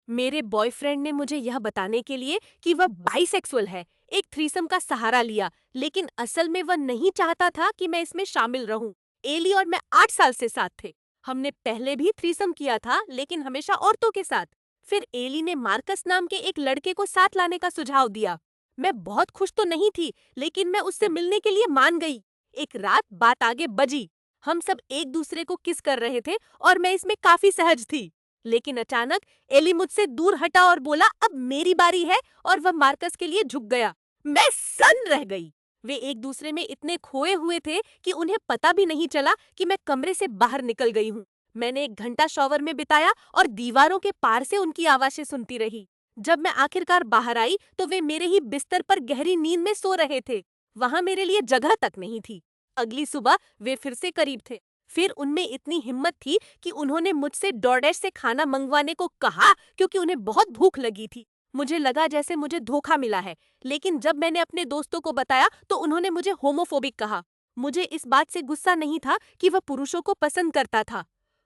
मेरे बॉयफ्रेंड ने मुझे यह बताने के लिए कि वह बाइसेक्सुअल है, एक थ्रीसम का सहारा लिया, लेकिन असल में वह नहीं चाहता था कि मैं इसमें शामिल रहूं। एली और मैं 8 साल से साथ थे। हमने पहले भी थ्रीसम किया था, लेकिन हमेशा औरतों के साथ। फिर एली ने मार्कस नाम के एक लड़के को साथ लाने का सुझाव दिया। मैं बहुत खुश तो नहीं थी, लेकिन मैं उससे मिलने के लिए मान गई। एक रात बात आगे बजी। हम सब एक दूसरे को किस कर रहे थे और मैं इसमें काफी सहज थी। लेकिन अचानक एली मुझसे दूर हटा और बोला अब मेरी बारी है, और वह मार्कस के लिए झुक गया। मैं सन्न रह गई। वे एक दूसरे में इतने खोए हुए थे कि उन्हें पता भी नहीं चला कि मैं कमरे से बाहर निकल गई हूँ। मैंने 1 घंटा शॉवर में बिताया और दीवारों के पार से उनकी आवाज़ें सुनती रही। जब मैं आखिरकार बाहर आई तो वे मेरे ही बिस्तर पर गहरी नींद में सो रहे थे। वहां मेरे लिए जगह तक नहीं थी। अगली सुबह वे फिर से करीब थे। फिर उनमें इतनी हिम्मत थी कि उन्होंने मुझसे डोरडेश से खाना मंगवाने को कहा, क्योंकि उन्हें बहुत भूख लगी थी। मुझे लगा जैसे मुझे धोखा मिला है, लेकिन जब मैंने अपने दोस्तों को बताया तो उन्होंने मुझे होमोफोबिक कहा। मुझे इस बात से गुस्सा नहीं था कि वह पुरुषों को पसंद करता था।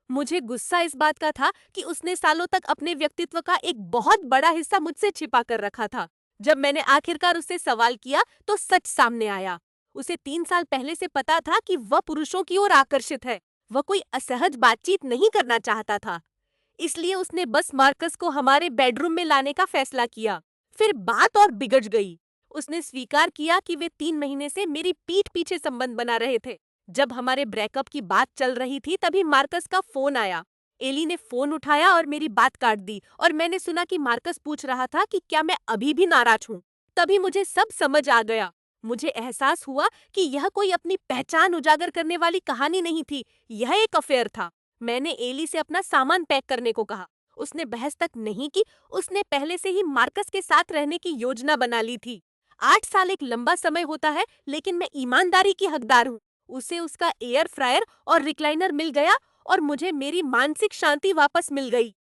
मुझे गुस्सा इस बात का था कि उसने सालों तक अपने व्यक्तित्व का एक बहुत बड़ा हिस्सा मुझसे छिपा कर रखा था। जब मैंने आखिरकार उससे सवाल किया तो सच सामने आया। उसे 3 साल पहले से पता था कि वह पुरुषों की ओर आकर्षित है। वह कोई असहज बातचीत नहीं करना चाहता था, इसलिए उसने बस मार्कस को हमारे बेडरूम में लाने का फैसला किया। फिर बात और बिगड़ गई। उसने स्वीकार किया कि वे 3 महीने से मेरी पीठ पीछे संबंध बना रहे थे। जब हमारे ब्रेकअप की बात चल रही थी तभी मार्कस का फोन आया। एली ने फोन उठाया और मेरी बात काट दी, और मैंने सुना कि मार्कस पूछ रहा था कि क्या मैं अभी भी नाराज हूँ। तभी मुझे सब समझ आ गया। मुझे एहसास हुआ कि यह कोई अपनी पहचान उजागर करने वाली कहानी नहीं थी, यह एक अफेयर था। मैंने एली से अपना सामान पैक करने को कहा। उसने बहस तक नहीं की। उसने पहले से ही मार्कस के साथ रहने की योजना बना ली थी। 8 साल एक लंबा समय होता है, लेकिन मैं ईमानदारी की हकदार हूँ। उसे उसका एयर फ्रायर और रिक्लाइनर मिल गया, और मुझे मेरी मानसिक शांति वापस मिल गई।